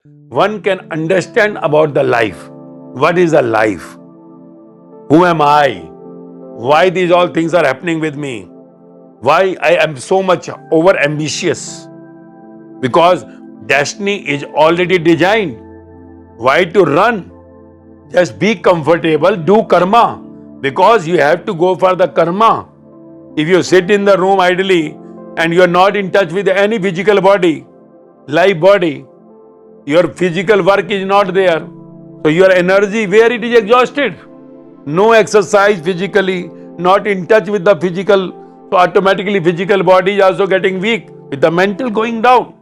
one can understand about the life. What is a life? Who am I? Why these all things are happening with me? Why I am so much over ambitious? Because destiny is already designed. Why to run? Just be comfortable, do karma. Because you have to go for the karma. If you sit in the room idly and you are not in touch with any physical body, live body, your physical work is not there. So your energy, where it is exhausted. No exercise physically, not in touch with the physical. So automatically physical body is also getting weak with the mental going down.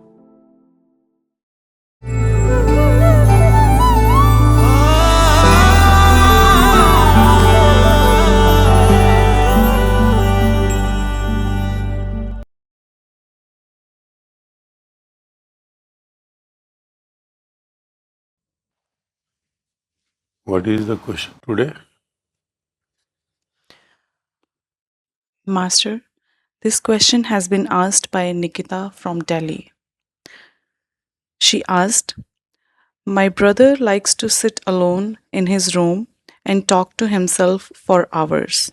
What is the question today? Master, this question has been asked by Nikita from Delhi. She asked, my brother likes to sit alone in his room and talk to himself for hours.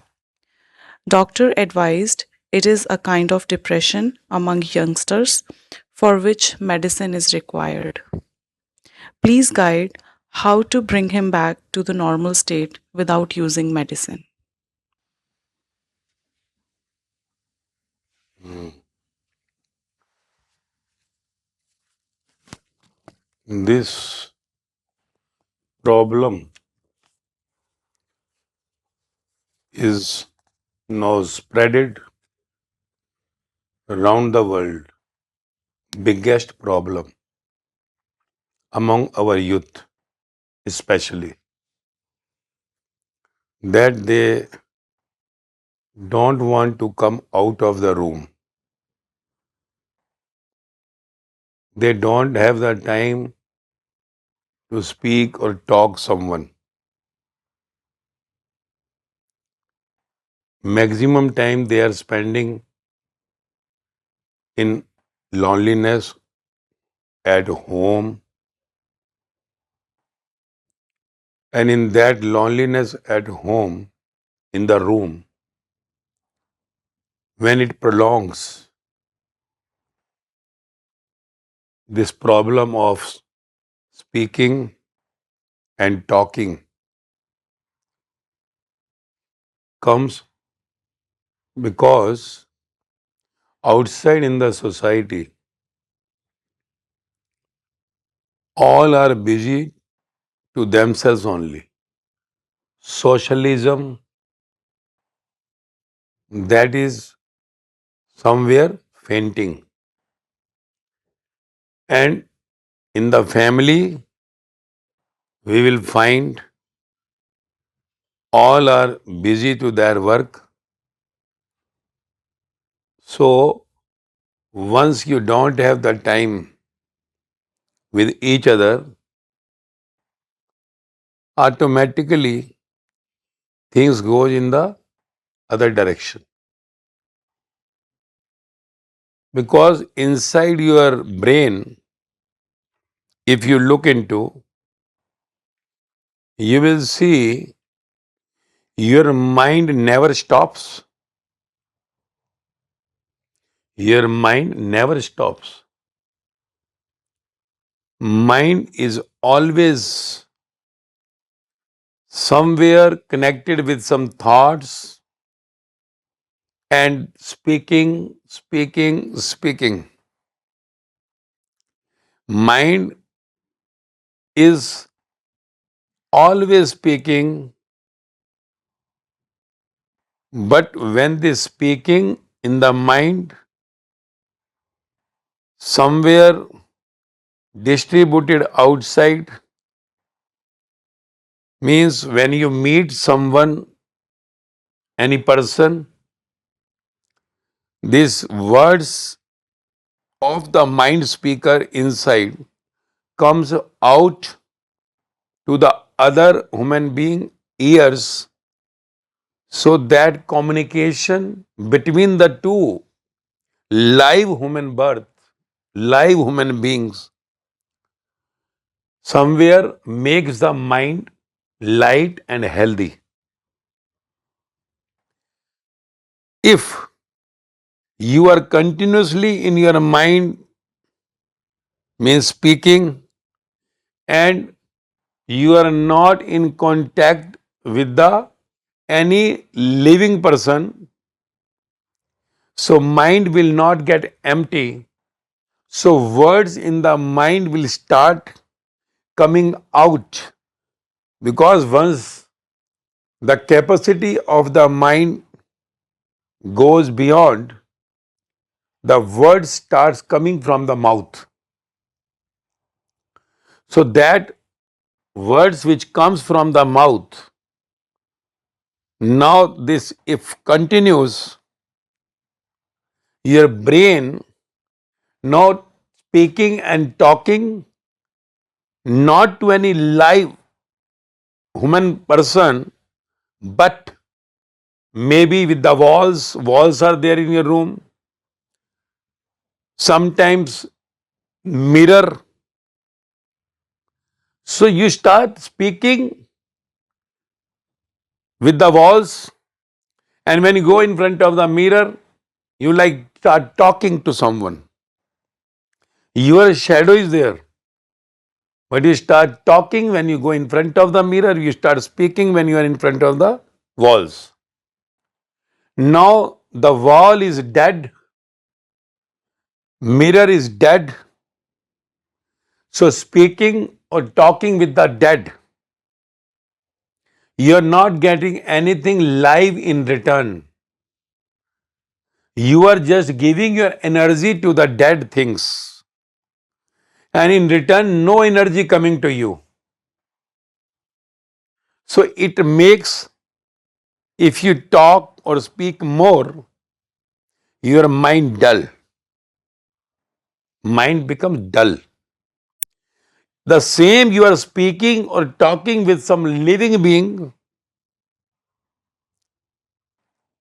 Doctor advised it is a kind of depression among youngsters for which medicine is required. Please guide how to bring him back to the normal state without using medicine. This problem is now spreaded around the world. Biggest problem among our youth, especially, that they don't want to come out of the room. They don't have the time to speak or talk someone. Maximum time they are spending in loneliness at home, and in that loneliness at home, in the room, when it prolongs, this problem of speaking and talking comes because outside in the society, all are busy to themselves only. Socialism, that is somewhere fainting. And in the family, we will find all are busy to their work. So once you don't have the time with each other, automatically things go in the other direction. Because inside your brain, if you look into, you will see your mind never stops. Your mind never stops. Mind is always somewhere connected with some thoughts and speaking, speaking, speaking. Mind is always speaking, but when the speaking in the mind somewhere distributed outside, means when you meet someone, any person, these words of the mind speaker inside comes out to the other human being ears, so that communication between the two live human birth, live human beings somewhere makes the mind light and healthy. If you are continuously in your mind, means speaking, and you are not in contact with the any living person, so mind will not get empty. So words in the mind will start coming out, because once the capacity of the mind goes beyond, the word starts coming from the mouth. So that words which comes from the mouth, now this if continues, your brain not speaking and talking not to any live human person, but maybe with the walls are there in your room, sometimes mirror. So you start speaking with the walls, and when you go in front of the mirror, you like start talking to someone. Your shadow is there, but you start talking when you go in front of the mirror, you start speaking when you are in front of the walls. Now the wall is dead, mirror is dead, so speaking or talking with the dead, you are not getting anything live in return. You are just giving your energy to the dead things, and in return, no energy coming to you. So it makes, if you talk or speak more, your mind dull. Mind becomes dull. The same you are speaking or talking with some living being,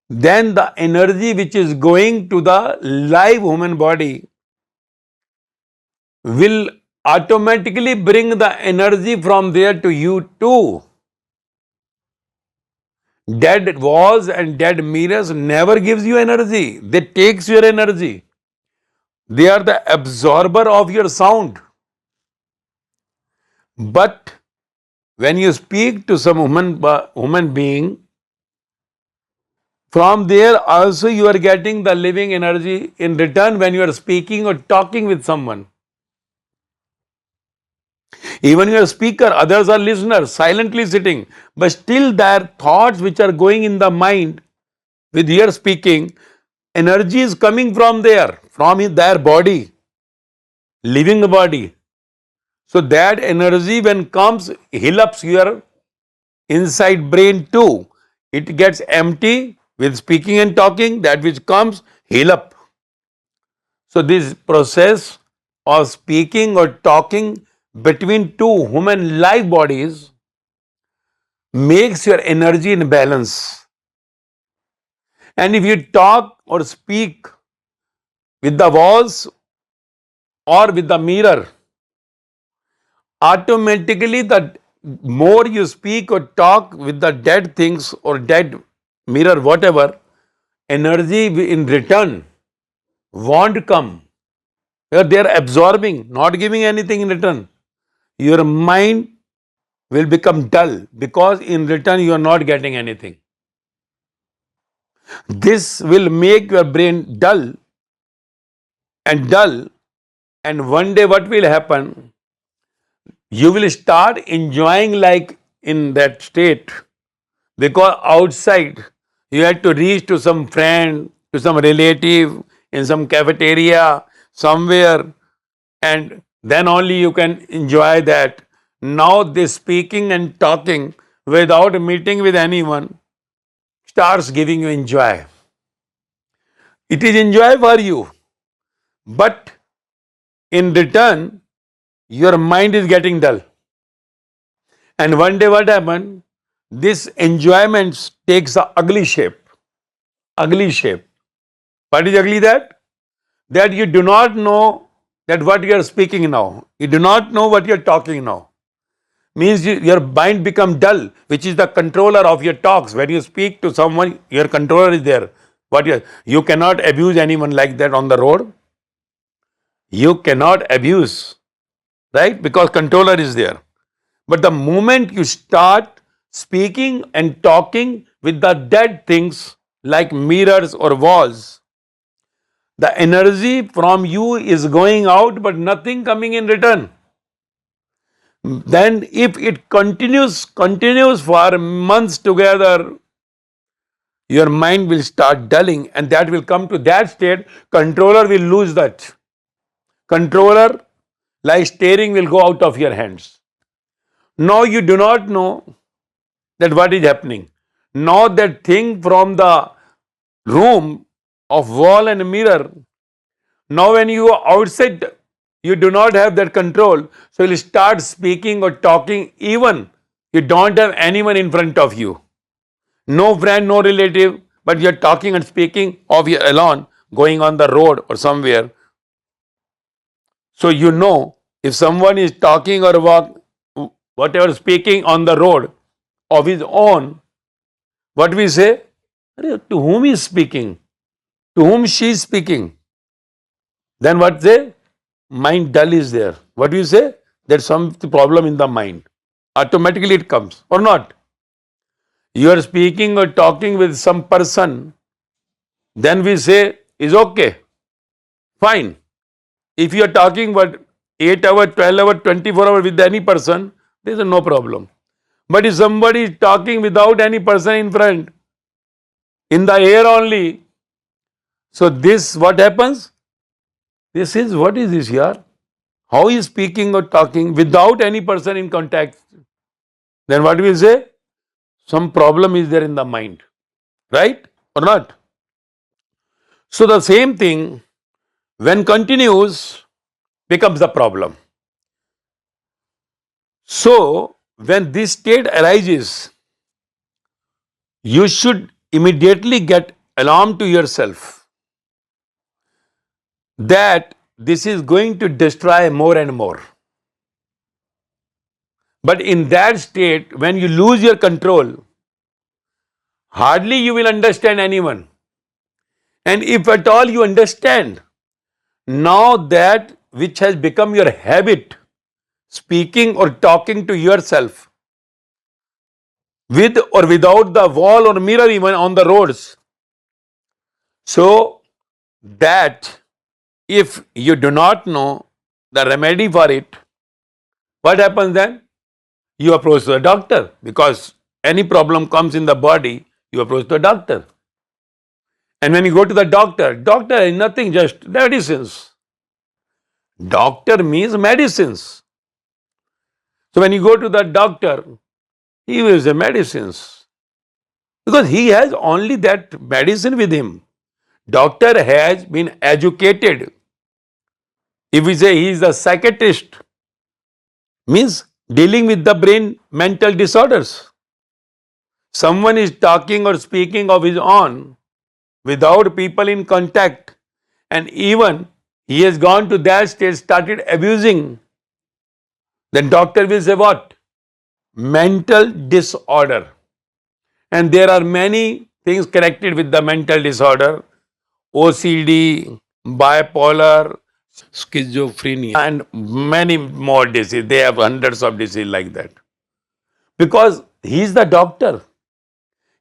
then the energy which is going to the live human body will automatically bring the energy from there to you too. Dead walls and dead mirrors never gives you energy. They takes your energy. They are the absorber of your sound. But when you speak to some human being, from there also you are getting the living energy in return when you are speaking or talking with someone. Even you are speaker, others are listeners, silently sitting, but still their thoughts which are going in the mind with your speaking, energy is coming from there, from their body, living body. So that energy when comes, heal ups your inside brain too. It gets empty with speaking and talking, that which comes, heal up. So this process of speaking or talking between two human live bodies makes your energy in balance. And if you talk or speak with the walls or with the mirror, automatically the more you speak or talk with the dead things or dead mirror, whatever, energy in return won't come. They are absorbing, not giving anything in return. Your mind will become dull because in return you are not getting anything. This will make your brain dull and dull, and one day what will happen? You will start enjoying like in that state, because outside you had to reach to some friend, to some relative in some cafeteria somewhere, and then only you can enjoy that. Now this speaking and talking without meeting with anyone starts giving you enjoy. It is enjoy for you, but in return your mind is getting dull. And one day what happened? This enjoyment takes a ugly shape. Ugly shape. What is ugly that? That you do not know that what you are speaking now. You do not know what you are talking now. means your mind become dull, which is the controller of your talks. When you speak to someone, your controller is there. You cannot abuse anyone like that on the road. You cannot abuse, right? Because controller is there. But the moment you start speaking and talking with the dead things like mirrors or walls, the energy from you is going out, but nothing coming in return. Then if it continues for months together, your mind will start dulling, and that will come to that state. Controller will lose that. Controller, like steering, will go out of your hands. Now you do not know that what is happening. Now that thing from the room of wall and mirror, now when you are outside, you do not have that control. So you start speaking or talking, even you don't have anyone in front of you. No friend, no relative, but you're talking and speaking of your alone, going on the road or somewhere. So you know, if someone is talking or whatever, speaking on the road of his own, what we say, to whom he is speaking, to whom she is speaking. Then what say? Mind dull is there. What do you say? There's some problem in the mind. Automatically it comes or not. You are speaking or talking with some person, then we say is okay, fine. If you are talking what 8 hour, 12 hour, 24 hour with any person, there is no problem. But if somebody is talking without any person in front, in the air only, so this what happens? This is what is this here? How is speaking or talking without any person in contact? Then what we say? Some problem is there in the mind, right or not? So the same thing, when continues, becomes the problem. So when this state arises, you should immediately get alarmed to yourself that this is going to destroy more and more. But in that state, when you lose your control, hardly you will understand anyone. And if at all you understand, now that which has become your habit, speaking or talking to yourself, with or without the wall or mirror, even on the roads. So that if you do not know the remedy for it, what happens then? You approach the doctor, because any problem comes in the body, you approach the doctor. And when you go to the doctor is nothing, just medicines. Doctor means medicines. So when you go to the doctor, he gives the medicines, because he has only that medicine with him. Doctor has been educated. If we say he is a psychiatrist, means dealing with the brain mental disorders. Someone is talking or speaking of his own without people in contact, and even he has gone to that stage, started abusing, then doctor will say what? Mental disorder. And there are many things connected with the mental disorder: OCD, bipolar, schizophrenia, and many more diseases. They have hundreds of diseases like that. Because he is the doctor.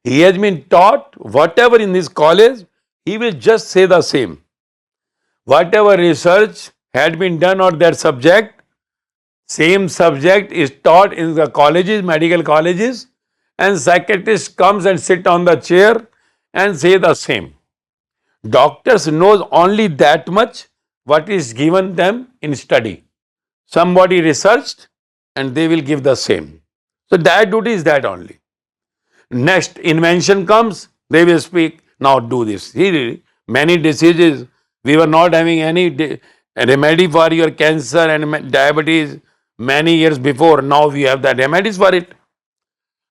He has been taught whatever in his college, he will just say the same. Whatever research had been done on that subject, same subject is taught in the colleges, medical colleges, and psychiatrist comes and sit on the chair and say the same. Doctors knows only that much what is given them in study. Somebody researched and they will give the same. So that duty is that only. Next invention comes, they will speak, now do this. See, many diseases, we were not having any remedy for your cancer and diabetes many years before. Now we have the remedies for it.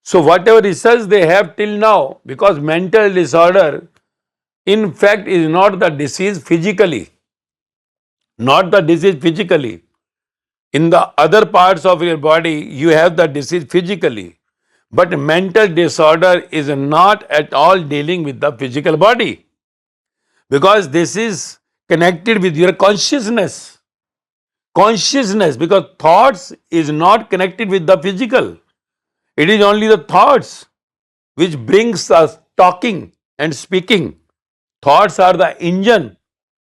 So whatever research they have till now, because mental disorder in fact is not the disease physically, not the disease physically. In the other parts of your body, you have the disease physically. But mental disorder is not at all dealing with the physical body, because this is connected with your consciousness. Consciousness, because thoughts is not connected with the physical. It is only the thoughts which brings us talking and speaking. Thoughts are the engine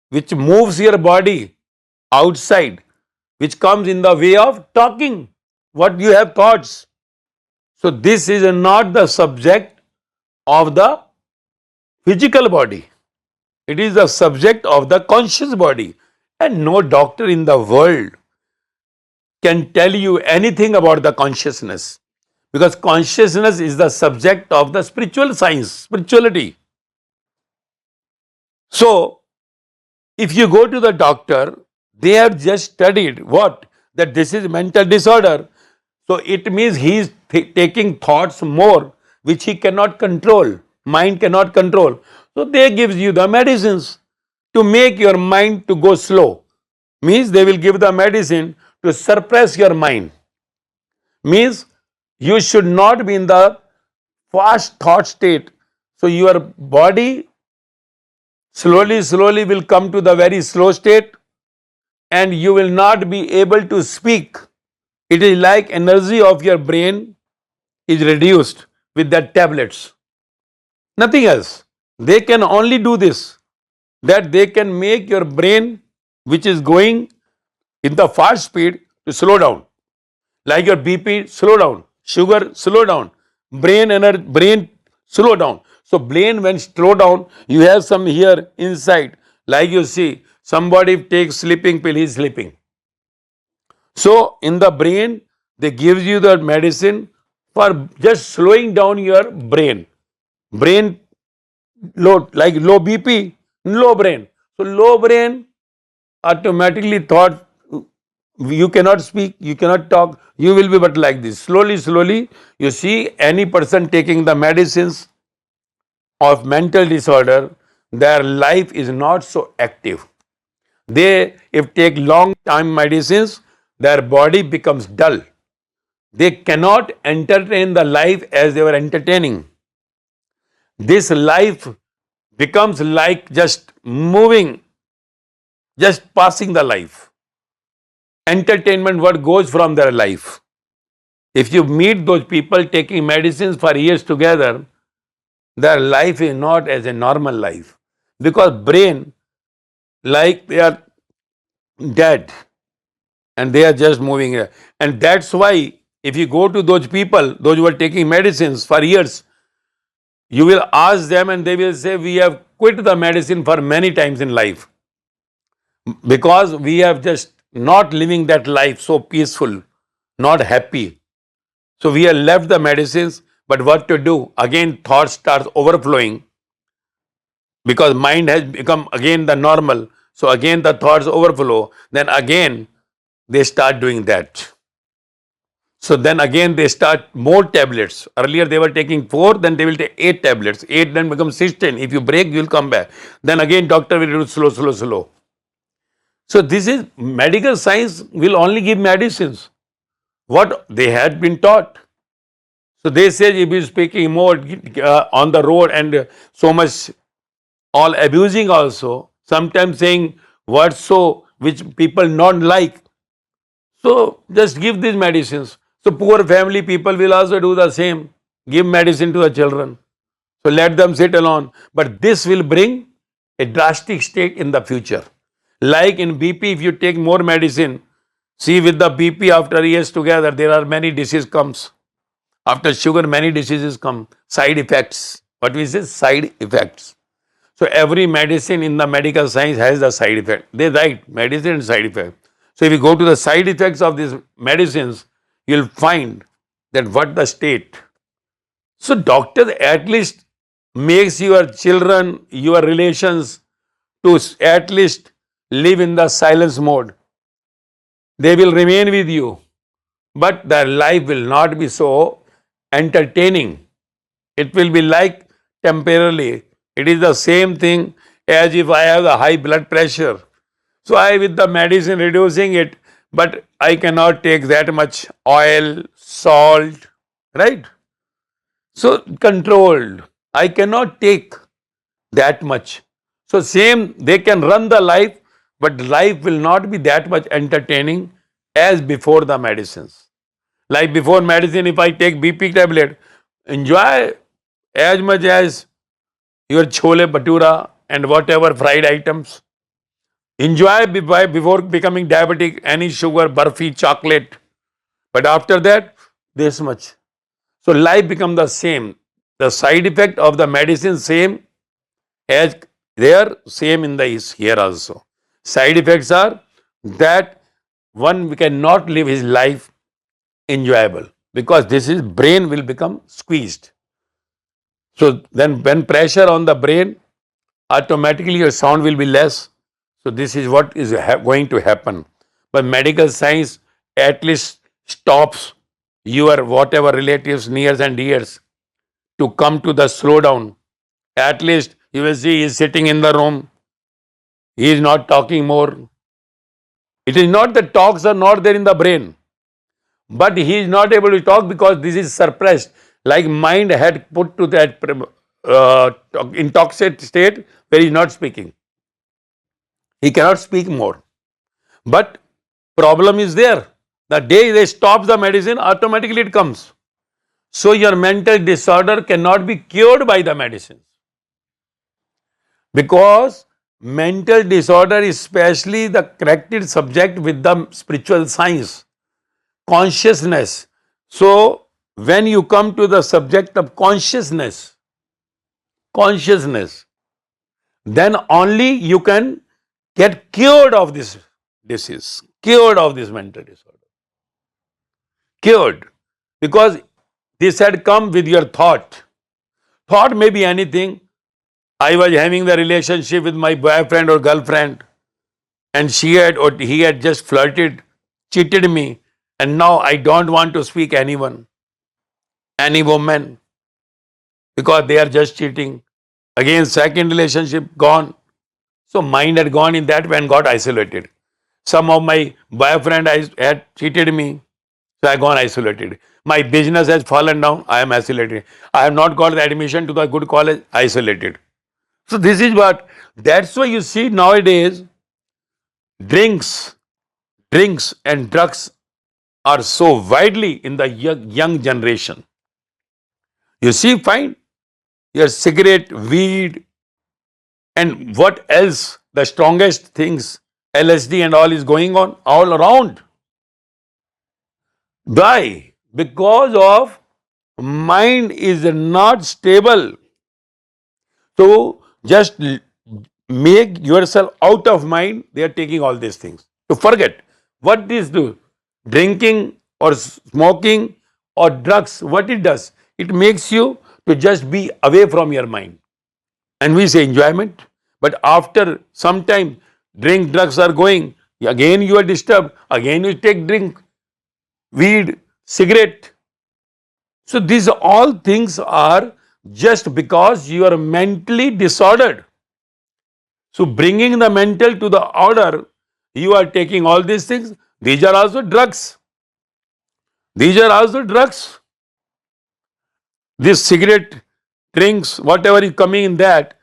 which moves your body outside, which comes in the way of talking. What you have thoughts. So this is not the subject of the physical body. It is the subject of the conscious body. And no doctor in the world can tell you anything about the consciousness, because consciousness is the subject of the spiritual science, spirituality. So, if you go to the doctor, they have just studied what? That this is mental disorder. So, it means he is taking thoughts more which he cannot control, mind cannot control. So, they gives you the medicines to make your mind to go slow. Means they will give the medicine to suppress your mind. Means you should not be in the fast thought state. So your body slowly will come to the very slow state, and you will not be able to speak. It is like energy of your brain is reduced with that tablets. Nothing else. They can only do this, that they can make your brain, which is going in the fast speed, to slow down. Like your BP, slow down. Sugar, slow down. Brain, slow down. So brain, when slow down, you have some here inside. Like you see, somebody takes sleeping pill, he's sleeping. So in the brain, they give you the medicine for just slowing down your brain. Brain low, like low BP, low brain. So low brain automatically thought, you cannot speak, you cannot talk, you will be but like this. Slowly, you see any person taking the medicines of mental disorder, their life is not so active. They, if take long time medicines, their body becomes dull. They cannot entertain the life as they were entertaining. This life becomes like just moving, just passing the life. Entertainment, what goes from their life. If you meet those people taking medicines for years together, their life is not as a normal life, because brain, like they are dead and they are just moving here. And that's why if you go to those people, those who are taking medicines for years, you will ask them and they will say, we have quit the medicine for many times in life, because we have just not living that life so peaceful, not happy. So we have left the medicines, but what to do? Again, thoughts starts overflowing, because mind has become again the normal. So again the thoughts overflow. Then again they start doing that. So then again they start more tablets. Earlier they were taking 4, then they will take 8 tablets. 8 then becomes 16. If you break, you will come back. Then again doctor will do slow. So this is medical science will only give medicines. What they had been taught. So they say if you speaking more on the road and so much all abusing also, sometimes saying words so which people not like. So just give these medicines. So poor family people will also do the same. Give medicine to the children. So let them sit alone. But this will bring a drastic state in the future. Like in BP, if you take more medicine, see with the BP after years together, there are many diseases comes. After sugar, many diseases come. Side effects. What we say? Side effects. So every medicine in the medical science has the side effect. They write medicine and side effect. So if you go to the side effects of these medicines, you'll find that what the state. So doctors at least makes your children, your relations to at least live in the silence mode. They will remain with you, but their life will not be so entertaining. It will be like temporarily. It is the same thing as if I have the high blood pressure. So I with the medicine reducing it, but I cannot take that much oil, salt, right? So controlled. I cannot take that much. So same, they can run the life, but life will not be that much entertaining as before the medicines. Like before medicine, if I take BP tablet, enjoy as much as your chole bhatura and whatever fried items. Enjoy before becoming diabetic, any sugar, burfi, chocolate. But after that, this much. So life becomes the same. The side effect of the medicine same as there, same in the is here also. Side effects are that one cannot live his life enjoyable because this is brain will become squeezed. So then when pressure on the brain, automatically your sound will be less. So this is what is going to happen. But medical science at least stops your whatever relatives, nears and dears to come to the slowdown. At least you will see he is sitting in the room. He is not talking more. It is not that talks are not there in the brain, but he is not able to talk because this is suppressed. Like mind had put to that uh, intoxicated state where he is not speaking. He cannot speak more. But problem is there. The day they stop the medicine, automatically it comes. So your mental disorder cannot be cured by the medicines. Because mental disorder is especially the corrected subject with the spiritual science, consciousness. So when you come to the subject of consciousness, then only you can get cured of this disease, cured of this mental disorder. Cured. Because this had come with your thought. Thought may be anything. I was having the relationship with my boyfriend or girlfriend, and she had or he had just flirted, cheated me, and now I don't want to speak anyone, any woman, because they are just cheating. Again, second relationship gone. So mind had gone in that way and got isolated. Some of my boyfriend had cheated me, so I gone isolated. My business has fallen down, I am isolated. I have not got the admission to the good college, isolated. So this is what, that's why you see nowadays drinks, drinks and drugs are so widely in the young generation. You see, fine, your cigarette, weed, and what else, the strongest things, LSD and all is going on all around. Why? Because of mind is not stable. So just make yourself out of mind. They are taking all these things to forget. What this do? Drinking or smoking or drugs, what it does? It makes you to just be away from your mind. And we say enjoyment. But after some time, drink, drugs are going. Again you are disturbed. Again you take drink, weed, cigarette. So these all things are just because you are mentally disordered. So bringing the mental to the order, you are taking all these things. These are also drugs. These are also drugs. This cigarette, drinks, whatever is coming in that,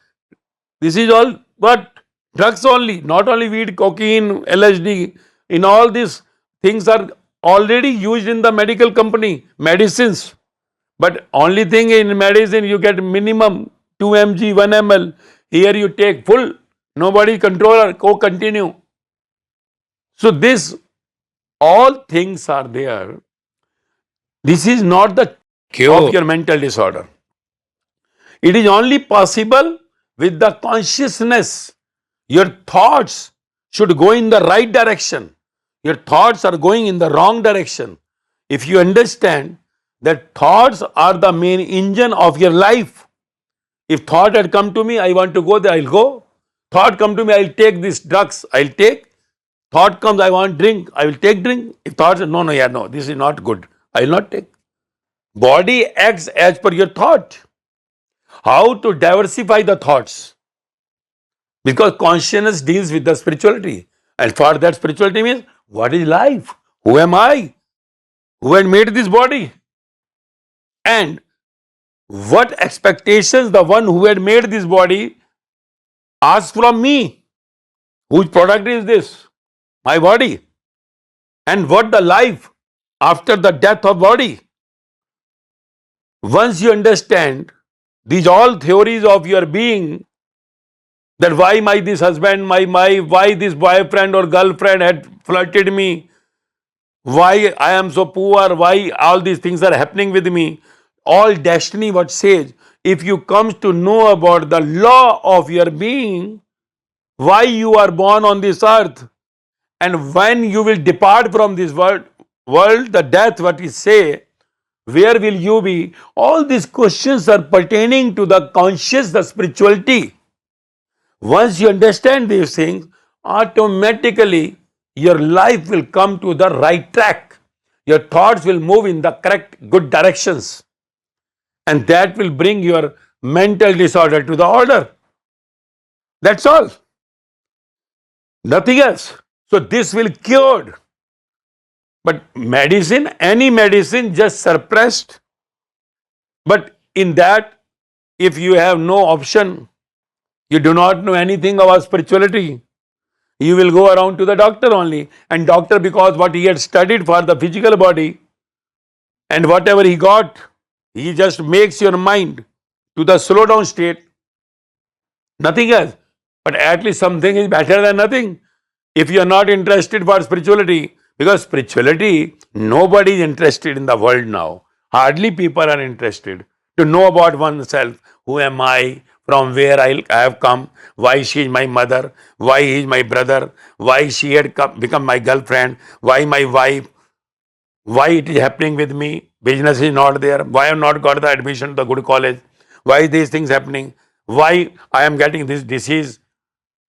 this is all what? Drugs only, not only weed, cocaine, LSD. In all these things are already used in the medical company, medicines. But only thing in medicine you get minimum 2 mg, 1 ml. Here you take full. Nobody controller, co-continue. So this, all things are there. This is not the cure of your mental disorder. It is only possible with the consciousness. Your thoughts should go in the right direction. Your thoughts are going in the wrong direction. If you understand that thoughts are the main engine of your life. If thought had come to me, I want to go there, I'll go. Thought come to me, I'll take these drugs, I'll take. Thought comes, I want drink, I will take drink. If thought says, no, this is not good, I will not take. Body acts as per your thought. How to diversify the thoughts? Because consciousness deals with the spirituality. And for that spirituality means, what is life? Who am I? Who had made this body? And what expectations the one who had made this body asked from me? Whose product is this? My body. And what the life after the death of body? Once you understand these all theories of your being, that why my this husband, why this boyfriend or girlfriend had flirted me, why I am so poor, why all these things are happening with me, all destiny what says, if you come to know about the law of your being, why you are born on this earth, and when you will depart from this world, the death what is say, where will you be? All these questions are pertaining to the conscious, the spirituality. Once you understand these things, automatically your life will come to the right track. Your thoughts will move in the correct, good directions. And that will bring your mental disorder to the order. That's all. Nothing else. So this will cured. But medicine, any medicine just suppressed. But in that, if you have no option, you do not know anything about spirituality, you will go around to the doctor only. And doctor, because what he had studied for the physical body and whatever he got, he just makes your mind to the slow down state. Nothing else. But at least something is better than nothing. If you are not interested for spirituality, because spirituality, nobody is interested in the world now. Hardly people are interested to know about oneself. Who am I? From where I have come? Why she is my mother? Why he is my brother? Why she had become my girlfriend? Why my wife? Why it is happening with me? Business is not there. Why I have not got the admission to the good college? Why these things happening? Why I am getting this disease?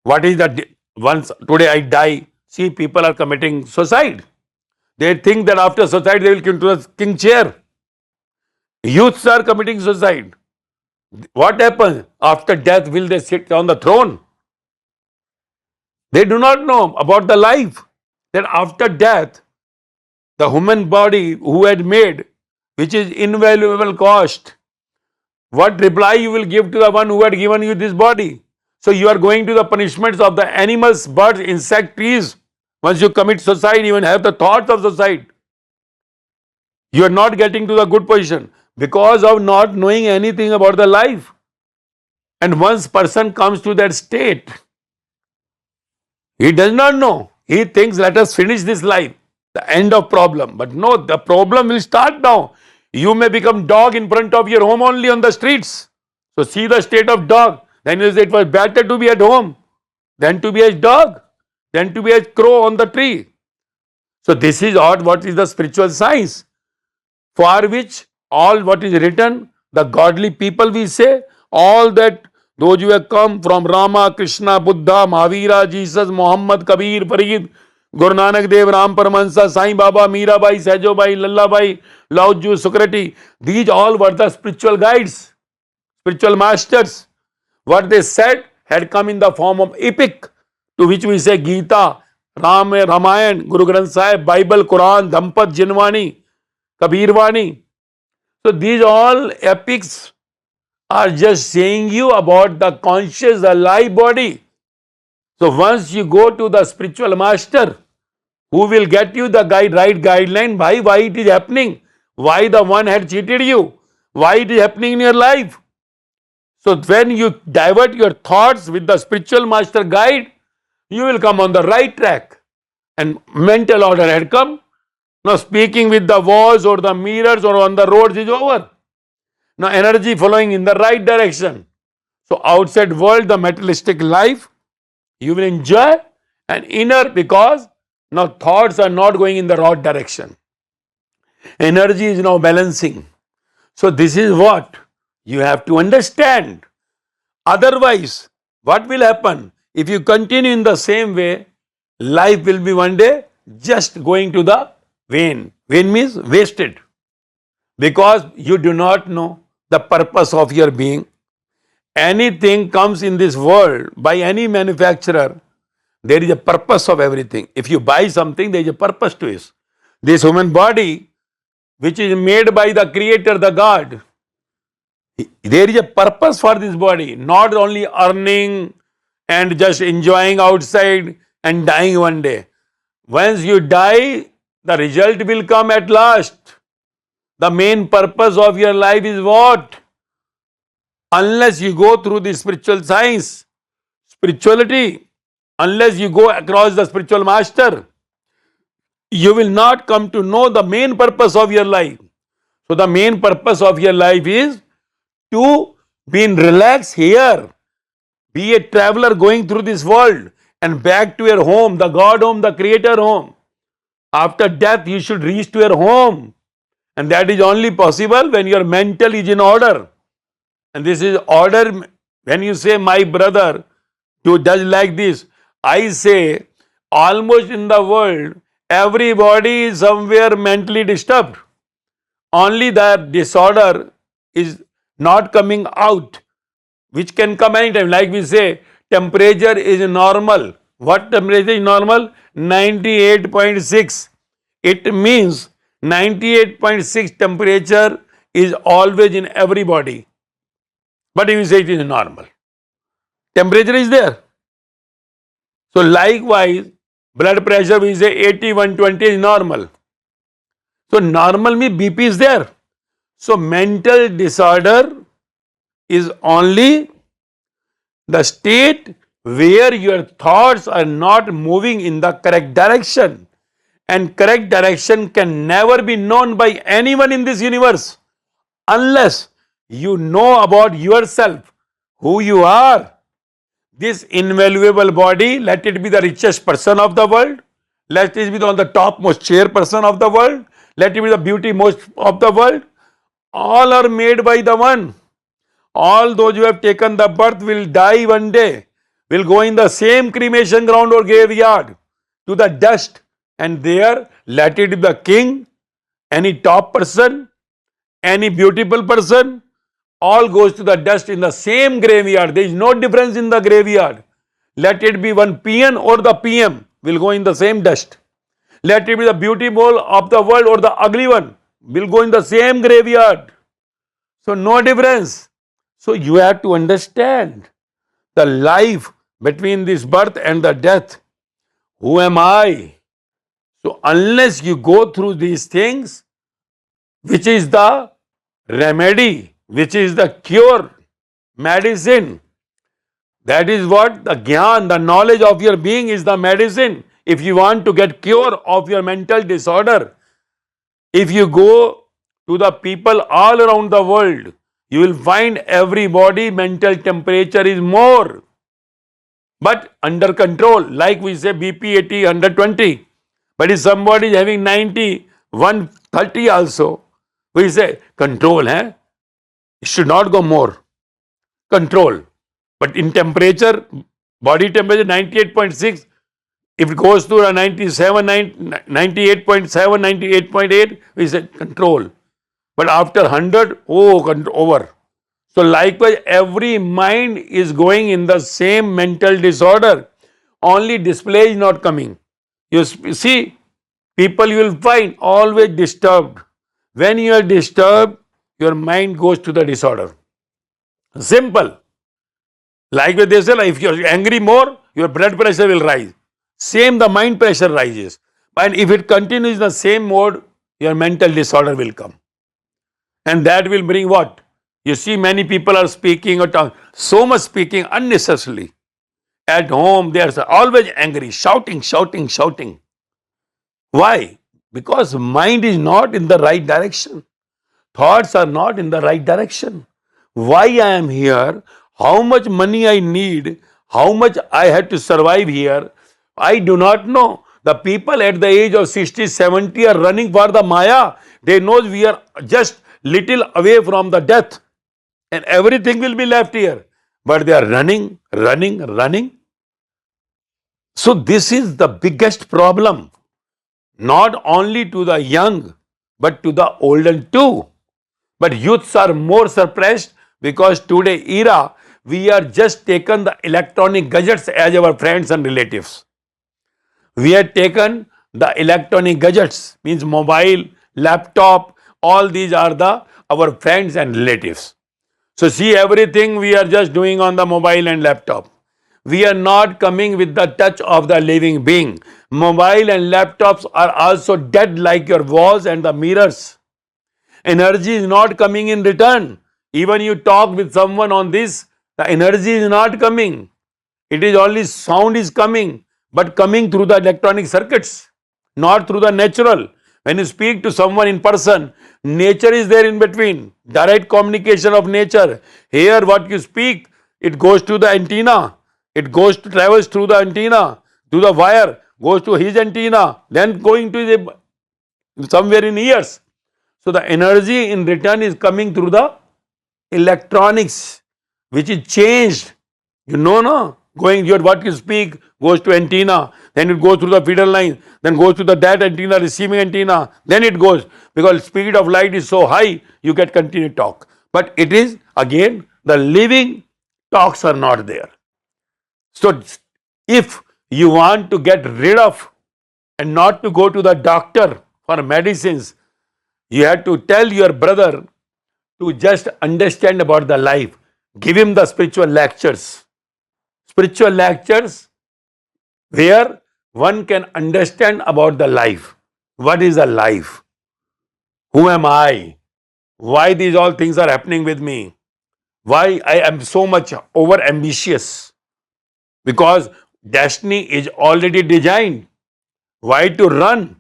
What is the once today I die? See, people are committing suicide. They think that after suicide they will come to the king chair. Youths are committing suicide. What happens after death? Will they sit on the throne? They do not know about the life. That after death, the human body who had made, which is invaluable cost, what reply you will give to the one who had given you this body? So you are going to the punishments of the animals, birds, insects, trees. Once you commit suicide, even have the thoughts of suicide, you are not getting to the good position because of not knowing anything about the life. And once person comes to that state, he does not know. He thinks, let us finish this life, the end of problem. But no, the problem will start now. You may become dog in front of your home only on the streets. So see the state of dog. Then you say it was better to be at home than to be as dog, than to be as crow on the tree. So this is what is the spiritual science, for which all what is written, the godly people we say, all that those who have come from Rama, Krishna, Buddha, Mahavira, Jesus, Muhammad, Kabir, Farid, Guru Nanak Dev, Ram Paramahansa, Sai Baba, Mirabai, Sajobai, Lallabai, Lao Tzu, Socrates, these all were the spiritual guides, spiritual masters. What they said had come in the form of epic, to which we say Gita, Ramayana, Guru Granth Sahib, Bible, Quran, Dhampat, Jinwani, Kabir Vaani. So these all epics are just saying you about the conscious, the live body. So once you go to the spiritual master, who will get you the right guideline, why it is happening, why the one had cheated you, why it is happening in your life. So when you divert your thoughts with the spiritual master guide, you will come on the right track. And mental order had come. Now speaking with the walls or the mirrors or on the roads is over. Now energy flowing in the right direction. So outside world, the materialistic life, you will enjoy, and inner, because now thoughts are not going in the wrong direction. Energy is now balancing. So this is what you have to understand. Otherwise, what will happen? If you continue in the same way, life will be one day just going to the vain. Vain means wasted. Because you do not know the purpose of your being. Anything comes in this world by any manufacturer, there is a purpose of everything. If you buy something, there is a purpose to it. This human body, which is made by the Creator, the God, there is a purpose for this body, not only earning and just enjoying outside and dying one day. Once you die, the result will come at last. The main purpose of your life is what? Unless you go through the spiritual science, spirituality, unless you go across the spiritual master, you will not come to know the main purpose of your life. So the main purpose of your life is to be in relax here, be a traveler going through this world and back to your home, the God home, the Creator home. After death, you should reach to your home. And that is only possible when your mental is in order. And this is order. When you say, my brother, to does like this, I say, almost in the world, everybody is somewhere mentally disturbed. Only that disorder is not coming out, which can come anytime. Like we say, temperature is normal. What temperature is normal? 98.6. It means 98.6 temperature is always in everybody. But if you say it is normal, temperature is there. So likewise, blood pressure we say 80/120 is normal. So normal means BP is there. So mental disorder is only the state where your thoughts are not moving in the correct direction. And correct direction can never be known by anyone in this universe unless you know about yourself, who you are. This invaluable body, let it be the richest person of the world, let it be on the topmost chair person of the world, let it be the beauty most of the world, all are made by the one. All those who have taken the birth will die one day, will go in the same cremation ground or graveyard to the dust, and there let it be the king, any top person, any beautiful person, all goes to the dust in the same graveyard. There is no difference in the graveyard. Let it be one peon or the PM will go in the same dust. Let it be the beautiful of the world or the ugly one will go in the same graveyard. So no difference. So you have to understand the life between this birth and the death. Who am I? So unless you go through these things, which is the remedy, which is the cure, medicine, that is what the gyan, the knowledge of your being is the medicine. If you want to get cure of your mental disorder, if you go to the people all around the world, you will find everybody mental temperature is more, but under control. Like we say BP 80, 120. But if somebody is having 90, 130 also, we say control, it should not go more. Control. But in temperature, body temperature 98.6, if it goes to a 97, 98.7, 98.8, we say control. But after 100, over. So likewise, every mind is going in the same mental disorder. Only display is not coming. You see, people you will find always disturbed. When you are disturbed, your mind goes to the disorder. Simple. Like they say, if you are angry more, your blood pressure will rise. Same, the mind pressure rises. And if it continues in the same mode, your mental disorder will come. And that will bring what? You see, many people are speaking or talking, so much speaking unnecessarily. At home, they are always angry, shouting, shouting, shouting. Why? Because mind is not in the right direction. Thoughts are not in the right direction. Why I am here, how much money I need, how much I had to survive here, I do not know. The people at the age of 60, 70 are running for the Maya. They know we are just little away from the death and everything will be left here. But they are running, running, running. So this is the biggest problem. Not only to the young, but to the older too. But youths are more suppressed because today era, we are just taken the electronic gadgets as our friends and relatives. We had taken The electronic gadgets means mobile, laptop, all these are our friends and relatives. So see, everything we are just doing on the mobile and laptop. We are not coming with the touch of the living being. Mobile and laptops are also dead like your walls and the mirrors. Energy is not coming in return. Even you talk with someone on this, the energy is not coming. It is only sound is coming, but coming through the electronic circuits, not through the natural. When you speak to someone in person, nature is there in between. Direct communication of nature. Here, what you speak, it goes to the antenna. It goes to travels through the antenna, to the wire, goes to his antenna, then going to somewhere in ears. So the energy in return is coming through the electronics, which is changed. You know, no? Going your what you speak goes to antenna, then it goes through the feeder line, then goes to the that antenna, receiving antenna, then it goes because speed of light is so high, you get continued talk. But it is again the living talks are not there. So if you want to get rid of and not to go to the doctor for medicines, you have to tell your brother to just understand about the life. Give him the spiritual lectures. Spiritual lectures where one can understand about the life. What is a life? Who am I? Why these all things are happening with me? Why I am so much over ambitious? Because destiny is already designed. Why to run?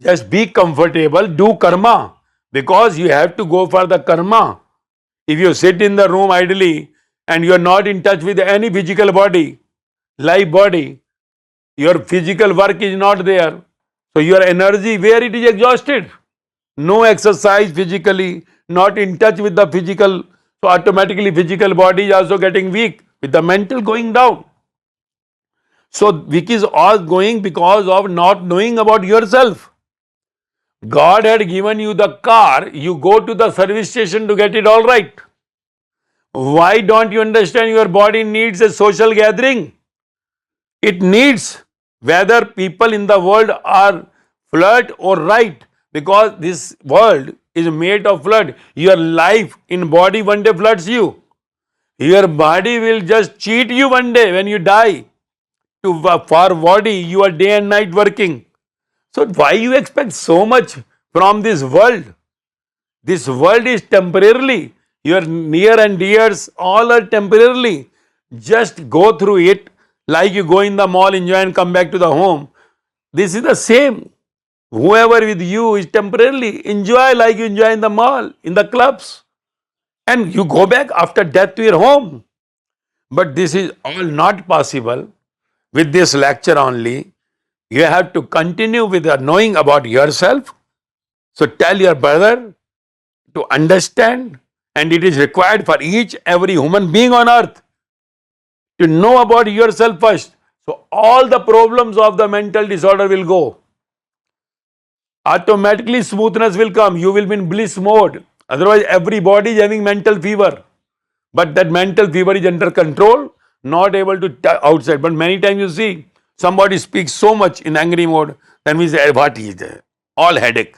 Just be comfortable, do karma. Because you have to go for the karma. If you sit in the room idly and you are not in touch with any physical body, live body, your physical work is not there. So your energy, where it is exhausted. No exercise physically, not in touch with the physical. So automatically physical body is also getting weak with the mental going down. So weak is all going because of not knowing about yourself. God had given you the car, you go to the service station to get it all right. Why don't you understand your body needs a social gathering? It needs whether people in the world are flood or right, because this world is made of flood. Your life in body one day floods you. Your body will just cheat you one day when you die. For body, you are day and night working. So why you expect so much from this world? This world is temporarily. Your near and dears all are temporarily. Just go through it like you go in the mall, enjoy and come back to the home. This is the same. Whoever with you is temporarily. Enjoy like you enjoy in the mall, in the clubs. And you go back after death to your home. But this is all not possible with this lecture only. You have to continue with the knowing about yourself. So tell your brother to understand, and it is required for each every human being on earth to know about yourself first. So all the problems of the mental disorder will go. Automatically smoothness will come. You will be in bliss mode. Otherwise, everybody is having mental fever. But that mental fever is under control, not able to outside. But many times you see somebody speaks so much in angry mode, then we say, what is there? All headache.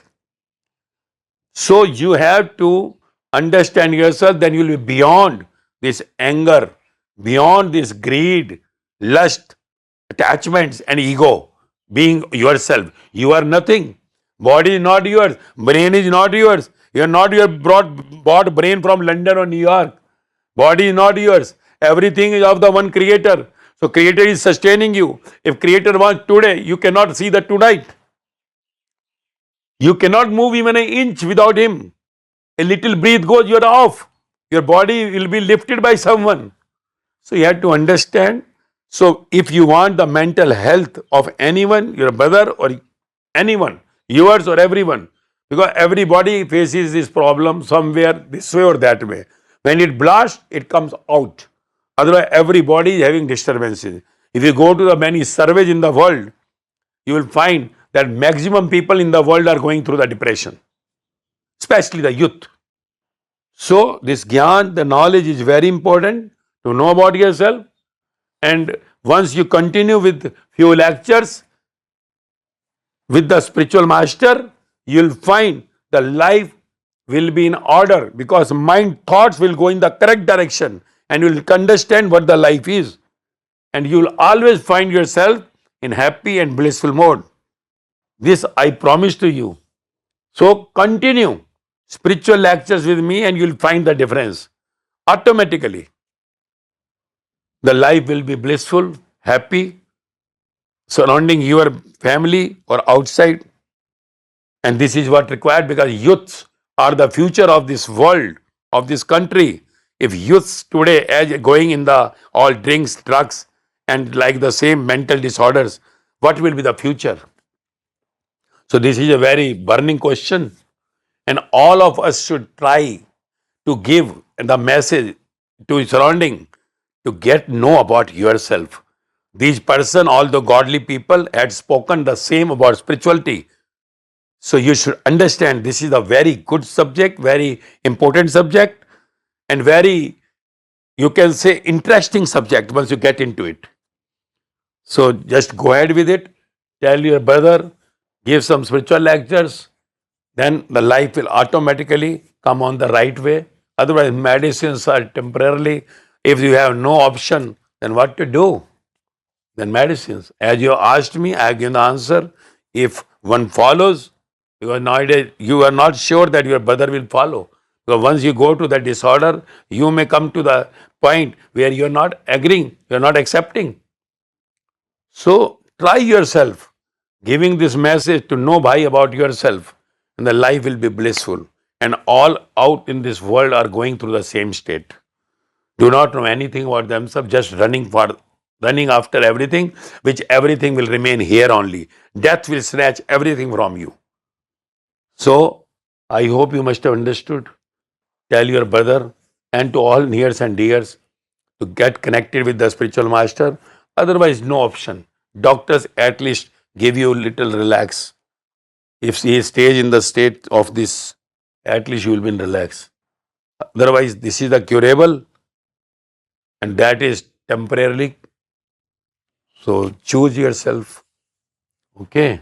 So you have to understand yourself, then you will be beyond this anger, beyond this greed, lust, attachments, and ego. Being yourself. You are nothing. Body is not yours. Brain is not yours. You are not your bought brain from London or New York. Body is not yours. Everything is of the one creator. So creator is sustaining you. If creator wants today, you cannot see that tonight. You cannot move even an inch without him. A little breath goes, you are off. Your body will be lifted by someone. So you have to understand. So if you want the mental health of anyone, your brother or anyone, yours or everyone, because everybody faces this problem somewhere this way or that way. When it blasts, it comes out. Otherwise, everybody is having disturbances. If you go to the many surveys in the world, you will find that maximum people in the world are going through the depression, especially the youth. So this gyan, the knowledge is very important to know about yourself. And once you continue with few lectures, with the spiritual master, you'll find the life will be in order because mind thoughts will go in the correct direction and you'll understand what the life is. And you'll always find yourself in happy and blissful mode. This I promise to you. So continue spiritual lectures with me and you'll find the difference. Automatically, the life will be blissful, happy, surrounding your family or outside. And this is what required because youths are the future of this world, of this country. If youths today as going in the all drinks, drugs, and like the same mental disorders, what will be the future? So this is a very burning question, and all of us should try to give the message to surrounding to get know about yourself. These person, although godly people, had spoken the same about spirituality. So you should understand this is a very good subject, very important subject, and very, you can say, interesting subject once you get into it. So just go ahead with it. Tell your brother, give some spiritual lectures, then the life will automatically come on the right way. Otherwise, medicines are temporarily. If you have no option, then what to do? Then medicines. As you asked me, I have given the answer. If one follows, because nowadays you are not sure that your brother will follow. Because once you go to the disorder, you may come to the point where you are not agreeing, you are not accepting. So try yourself, giving this message to know bhai about yourself, and the life will be blissful. And all out in this world are going through the same state. Do not know anything about themselves, just running after everything, which everything will remain here only. Death will snatch everything from you. So I hope you must have understood. Tell your brother and to all nears and dears to get connected with the spiritual master. Otherwise, no option. Doctors at least give you little relax. If he stays in the state of this, at least you will be in relax. Otherwise, this is the curable and that is temporarily. So choose yourself. Okay.